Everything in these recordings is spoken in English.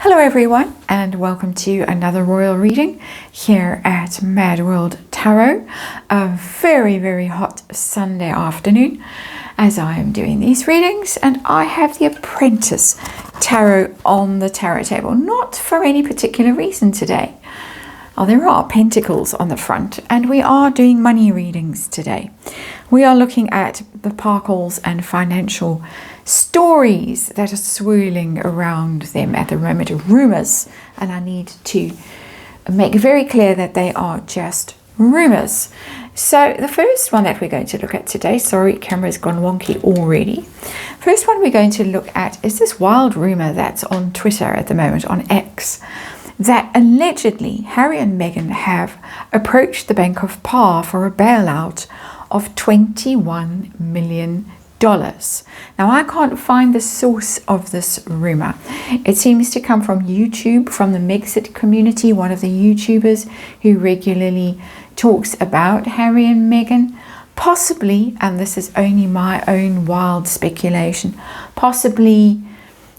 Hello everyone, and welcome to another royal reading here at MadWorldTarot. A very hot Sunday afternoon as I am doing these readings, and I have the Apprentice Tarot on the tarot table, not for any particular reason today. There are pentacles on the front, and we are doing money readings today. We are looking at the Parkles and financial stories that are swirling around them at the moment, rumors, and I need to make very clear that they are just rumors. So the first one that we're going to look at today, sorry, camera's gone wonky already. First one we're going to look at is this wild rumor that's on Twitter at the moment, on X, that allegedly Harry and Meghan have approached the Bank of Par for a bailout of $21 million. Now, I can't find the source of this rumor. It seems to come from YouTube, from the Megxit community, one of the YouTubers who regularly talks about Harry and Meghan. Possibly, and this is only my own wild speculation, possibly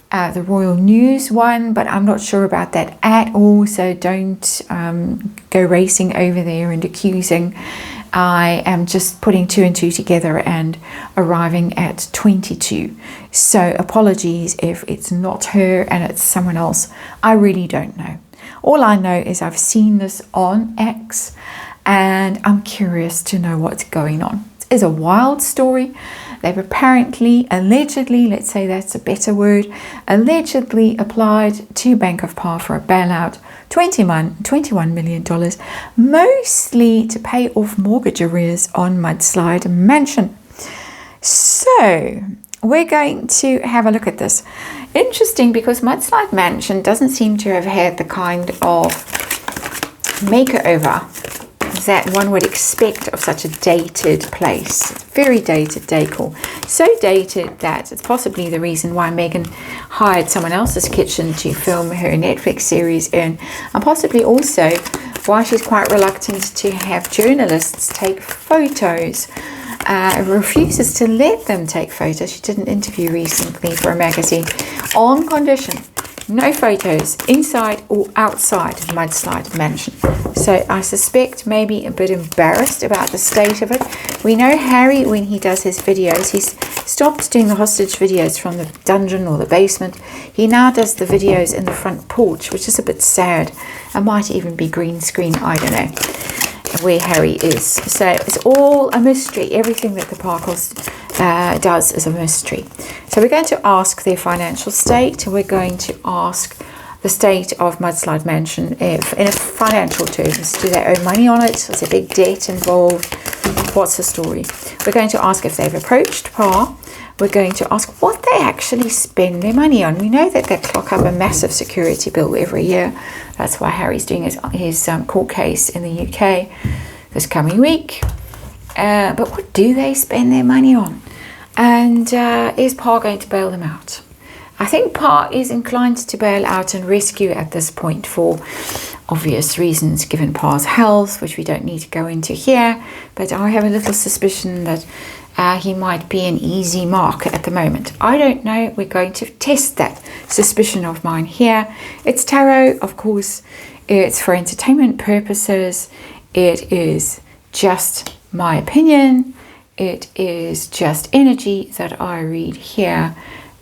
the Royal News one, but I'm not sure about that at all, so don't go racing over there and accusing. I am just putting two and two together and arriving at 22. So apologies if it's not her and it's someone else. I really don't know. All I know is I've seen this on X and I'm curious to know what's going on. It is a wild story. They've apparently, allegedly, let's say that's a better word, allegedly applied to Bank of Par for a bailout, $21 million, mostly to pay off mortgage arrears on Mudslide Mansion. So we're going to have a look at this. Interesting, because Mudslide Mansion doesn't seem to have had the kind of makeover that one would expect of such a dated place. Very dated decor. So dated that it's possibly the reason why Meghan hired someone else's kitchen to film her Netflix series in, and possibly also why she's quite reluctant to have journalists take photos. Refuses to let them take photos. She did an interview recently for a magazine on condition no photos inside or outside of Mudslide Mansion. So I suspect maybe a bit embarrassed about the state of it. We know Harry, when he does his videos, he's stopped doing the hostage videos from the dungeon or the basement. He now does the videos in the front porch, which is a bit sad. It might even be green screen, I don't know, where Harry is. So it's all a mystery. Everything that the Parkles does is a mystery. So we're going to ask their financial state. We're going to ask the state of Mudslide Mansion if, in financial terms, do they owe money on it? Is there big debt involved? What's the story? We're going to ask if they've approached Par. We're going to ask what they actually spend their money on. We know that they clock up a massive security bill every year. That's why Harry's doing his court case in the UK this coming week. But what do they spend their money on? And is Par going to bail them out? I think Par is inclined to bail out and rescue at this point for obvious reasons, given Par's health, which we don't need to go into here. But I have a little suspicion that he might be an easy mark at the moment. I don't know. We're going to test that suspicion of mine here. It's tarot, of course. It's for entertainment purposes. It is just my opinion. It is just energy that I read here,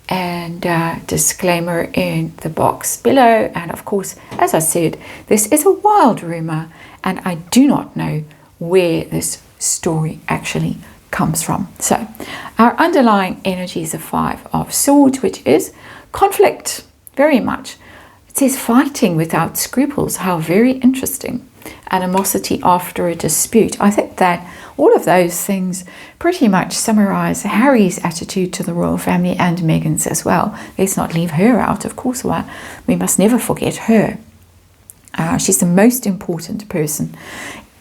and disclaimer in the box below. And of course, as I said, this is a wild rumor and I do not know where this story actually comes from. So our underlying energy is a 5 of Swords, which is conflict, very much. It says fighting without scruples. How very interesting. Animosity after a dispute. I think that all of those things pretty much summarize Harry's attitude to the royal family and Meghan's as well. Let's not leave her out, of course. We must never forget her. She's the most important person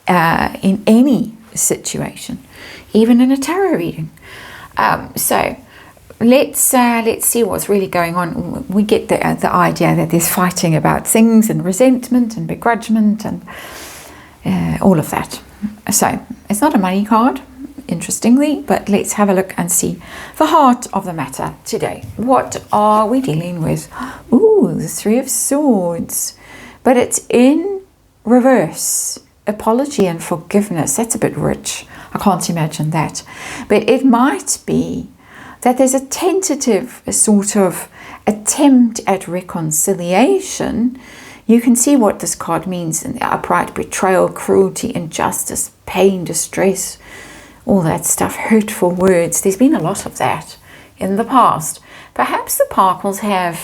in any situation, even in a tarot reading. So let's see what's really going on. We get the idea that there's fighting about things and resentment and begrudgment and all of that. So it's not a money card. interestingly, but let's have a look and see the heart of the matter today. What are we dealing with? Ooh, the Three of Swords, but it's in reverse. Apology and forgiveness. That's a bit rich. I can't imagine that. But it might be that there's a tentative sort of attempt at reconciliation. You can see what this card means in the upright: betrayal, cruelty, injustice, pain, distress, all that stuff, hurtful words. There's been a lot of that in the past. Perhaps the Parkles have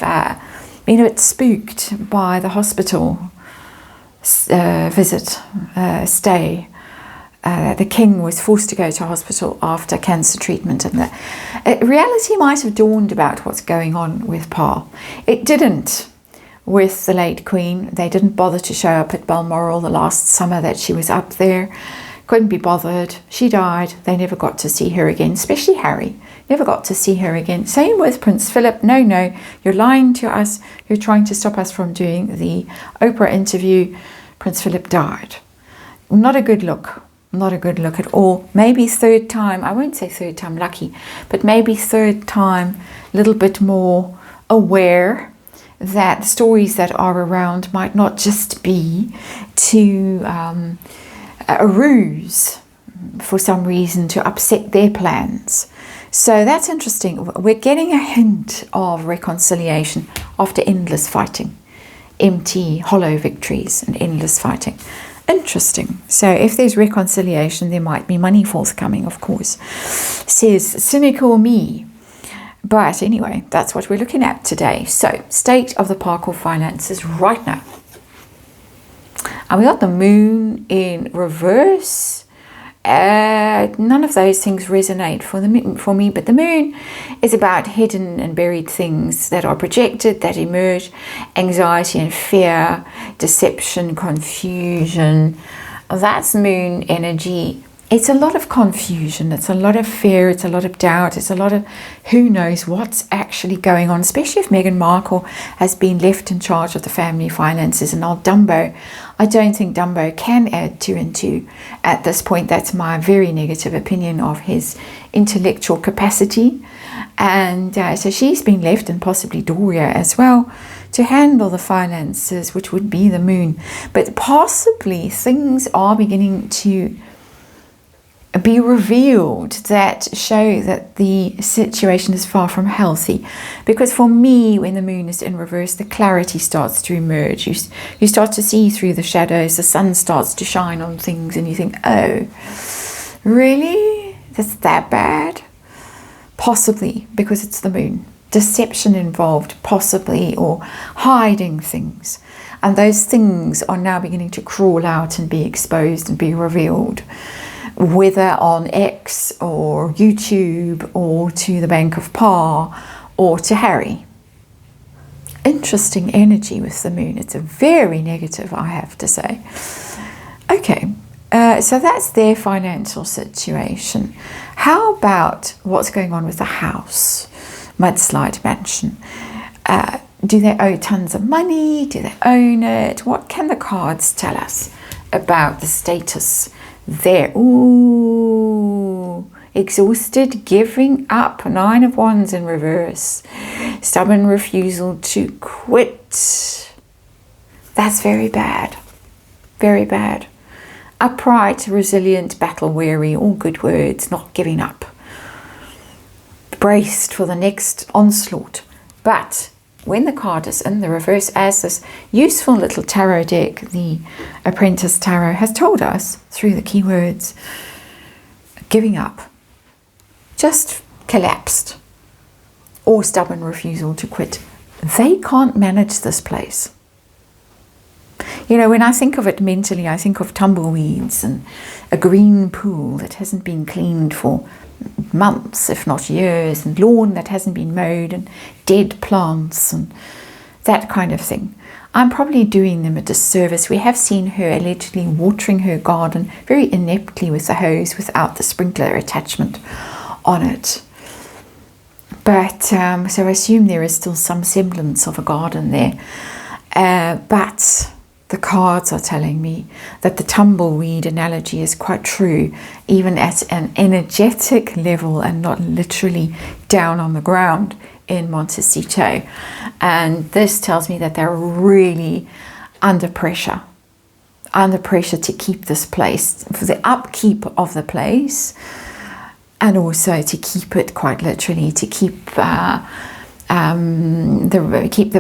been a bit spooked by the hospital stay. The king was forced to go to hospital after cancer treatment, and the reality might have dawned about what's going on with Pa. It didn't with the late Queen. They didn't bother to show up at Balmoral the last summer that she was up there. Couldn't be bothered. She died. They never got to see her again, especially Harry. Never got to see her again. Same with Prince Philip. No, you're lying to us. You're trying to stop us from doing the Oprah interview. Prince Philip died. Not a good look. Not a good look at all. Maybe third time, I won't say third time lucky, but maybe third time a little bit more aware that the stories that are around might not just be to a ruse for some reason to upset their plans. So that's interesting. We're getting a hint of reconciliation after endless fighting. Empty, hollow victories and endless fighting. Interesting. So if there's reconciliation, there might be money forthcoming, of course, says cynical me. But anyway, that's what we're looking at today. So, state of the Parkle finances right now. And we got the moon in reverse. None of those things resonate for me, but the moon is about hidden and buried things that are projected, that emerge, anxiety and fear, deception, confusion. That's moon energy. It's a lot of confusion, it's a lot of fear, it's a lot of doubt, it's a lot of who knows what's actually going on, especially if Meghan Markle has been left in charge of the family finances. And now Dumbo, I don't think Dumbo can add 2 and 2 at this point. That's my very negative opinion of his intellectual capacity. And so she's been left, and possibly Doria as well, to handle the finances, which would be the moon. But possibly things are beginning to be revealed that show that the situation is far from healthy. Because for me, when the moon is in reverse, the clarity starts to emerge. You start to see through the shadows. The sun starts to shine on things, and you think, oh, really? That's that bad? Possibly, because it's the moon. Deception involved, possibly, or hiding things. And those things are now beginning to crawl out and be exposed and be revealed, whether on X or YouTube or to the Bank of Pa or to Harry. Interesting energy with the moon. It's a very negative, I have to say. Okay, so that's their financial situation. How about what's going on with the house? Mudslide mansion. Do they owe tons of money? Do they own it? What can the cards tell us about the status there? Ooh, exhausted, giving up. 9 of Wands in reverse. Stubborn refusal to quit. That's very bad. Very bad. Upright, resilient, battle weary. All good words. Not giving up. Braced for the next onslaught. But when the card is in the reverse, as this useful little tarot deck, the Apprentice Tarot, has told us through the keywords, giving up, just collapsed, or stubborn refusal to quit. They can't manage this place. You know, when I think of it mentally, I think of tumbleweeds and a green pool that hasn't been cleaned for months, if not years, and lawn that hasn't been mowed, and dead plants and that kind of thing. I'm probably doing them a disservice. We have seen her allegedly watering her garden very ineptly with the hose without the sprinkler attachment on it. But so I assume there is still some semblance of a garden there. But the cards are telling me that the tumbleweed analogy is quite true, even at an energetic level and not literally down on the ground in Montecito. And this tells me that they're really under pressure to keep this place, for the upkeep of the place, and also to keep it quite literally, to keep the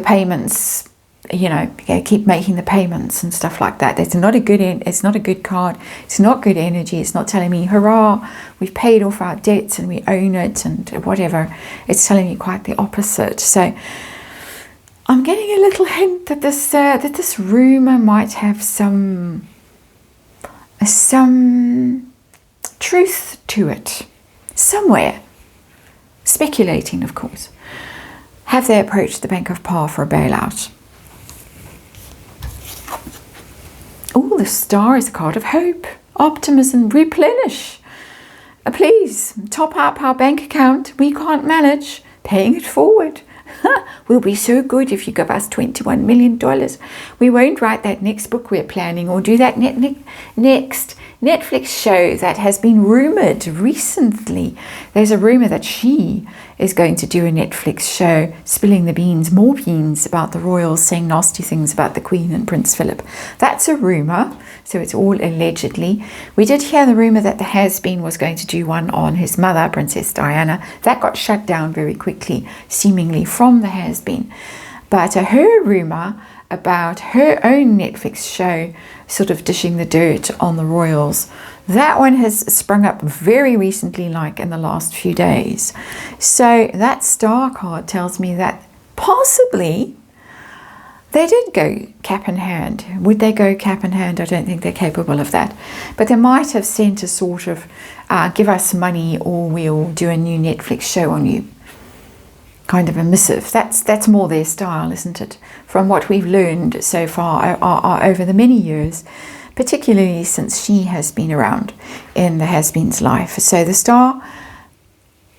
payments, keep making the payments and stuff like that. It's not a good card. It's not good energy. It's not telling me, hurrah, we've paid off our debts and we own it and whatever. It's telling me quite the opposite. So I'm getting a little hint that this rumor might have some truth to it somewhere. Speculating, of course. Have they approached the Bank of Power for a bailout? Oh, the Star is a card of hope, optimism, replenish. Please top up our bank account. We can't manage paying it forward. We'll be so good if you give us $21 million. We won't write that next book we're planning or do that next Netflix show that has been rumored recently. There's a rumor that she is going to do a Netflix show spilling the beans, more beans about the royals, saying nasty things about the Queen and Prince Philip. That's a rumor, so it's all allegedly. We did hear the rumor that the has-been was going to do one on his mother, Princess Diana. That got shut down very quickly, seemingly from the has-been. But her rumor about her own Netflix show sort of dishing the dirt on the royals, that one has sprung up very recently, like in the last few days. So that Star card tells me that possibly they did go cap in hand. Would they go cap in hand? I don't think they're capable of that. But they might have sent a sort of give us money or we'll do a new Netflix show on you kind of a missive. That's more their style, isn't it? From what we've learned so far over the many years, particularly since she has been around in the has-been's life. So the Star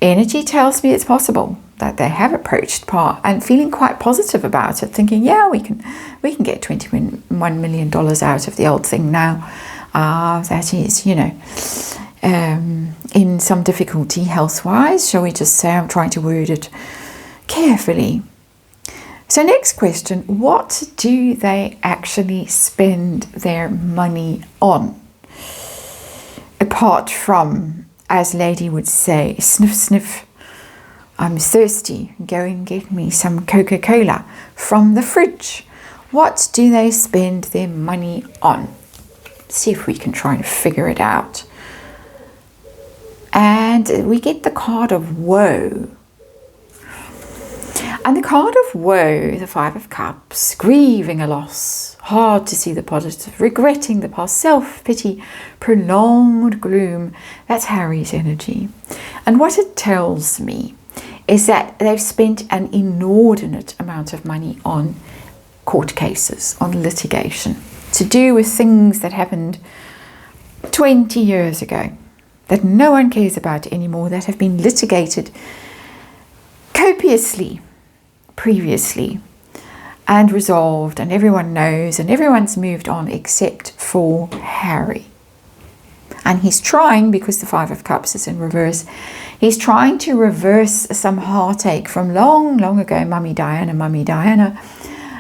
energy tells me it's possible that they have approached Par and feeling quite positive about it, thinking, yeah, we can get $21 million out of the old thing now. That is, in some difficulty health-wise, shall we just say. I'm trying to word it carefully. So next question, what do they actually spend their money on? Apart from, as Lady would say, sniff, sniff, I'm thirsty, go and get me some Coca-Cola from the fridge. What do they spend their money on? See if we can try and figure it out. And we get the card of woe. And the card of woe, the Five of Cups, grieving a loss, hard to see the positive, regretting the past, self-pity, prolonged gloom. That's Harry's energy. And what it tells me is that they've spent an inordinate amount of money on court cases, on litigation, to do with things that happened 20 years ago, that no one cares about anymore, that have been litigated copiously previously and resolved, and everyone knows and everyone's moved on except for Harry. And he's trying, because the Five of Cups is in reverse, he's trying to reverse some heartache from long ago. Mummy Diana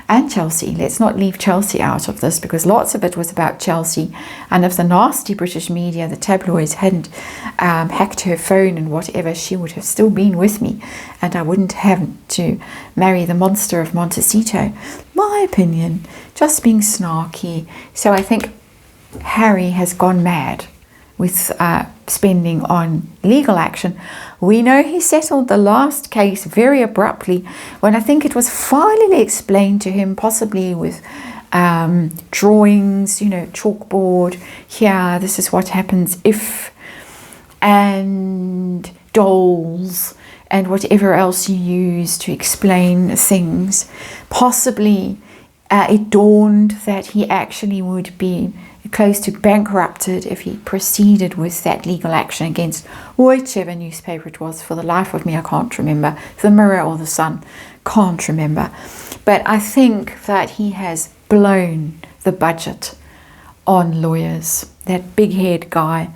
and Chelsea. Let's not leave Chelsea out of this, because lots of it was about Chelsea, and if the nasty British media, the tabloids, hadn't hacked her phone and whatever, she would have still been with me and I wouldn't have to marry the monster of Montecito. My opinion, just being snarky. So I think Harry has gone mad with spending on legal action. We know he settled the last case very abruptly when I think it was finally explained to him, possibly with drawings, chalkboard, here, this is what happens if, and dolls, and whatever else you use to explain things. Possibly it dawned that he actually would be close to bankrupted if he proceeded with that legal action against whichever newspaper it was. For the life of me, I can't remember. The Mirror or the Sun, can't remember. But I think that he has blown the budget on lawyers. That big head guy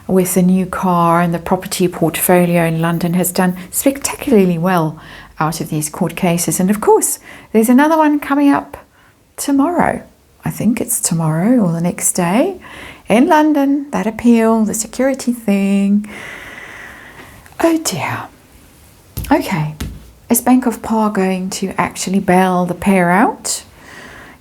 with the new car and the property portfolio in London has done spectacularly well out of these court cases. And of course, there's another one coming up tomorrow. I think it's tomorrow or the next day in London, that appeal, the security thing. Oh dear. Okay, is Bank of Pa going to actually bail the pair out?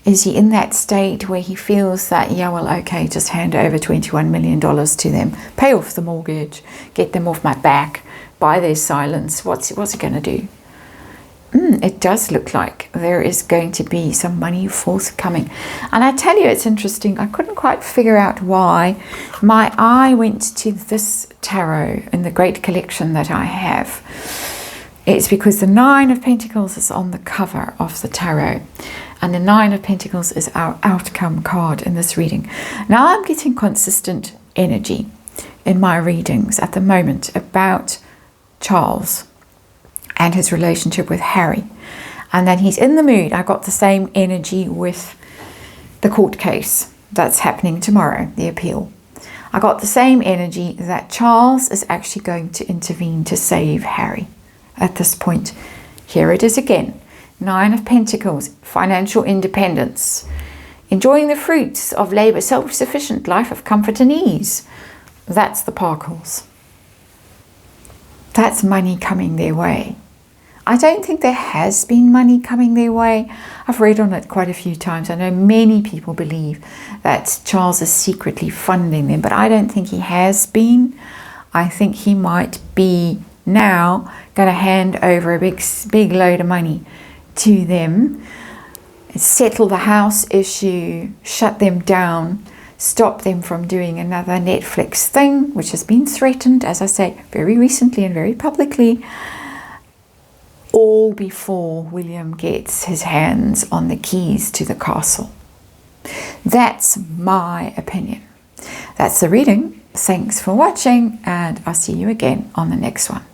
Is he in that state where he feels that, yeah, well, okay, just hand over $21 million to them, pay off the mortgage, get them off my back, buy their silence? What's he going to do? It does look like there is going to be some money forthcoming. And I tell you, it's interesting. I couldn't quite figure out why. My eye went to this tarot in the great collection that I have. It's because the Nine of Pentacles is on the cover of the tarot. And the Nine of Pentacles is our outcome card in this reading. Now I'm getting consistent energy in my readings at the moment about Charles and his relationship with Harry, and that he's in the mood. I got the same energy with the court case that's happening tomorrow, the appeal. I got the same energy that Charles is actually going to intervene to save Harry at this point. Here it is again. Nine of Pentacles, financial independence, enjoying the fruits of labor, self-sufficient life of comfort and ease. That's the Parkles. That's money coming their way. I don't think there has been money coming their way. I've read on it quite a few times. I know many people believe that Charles is secretly funding them, but I don't think he has been. I think he might be now going to hand over a big load of money to them, settle the house issue, shut them down, stop them from doing another Netflix thing, which has been threatened, as I say, very recently and very publicly, all before William gets his hands on the keys to the castle. That's my opinion. That's the reading. Thanks for watching, and I'll see you again on the next one.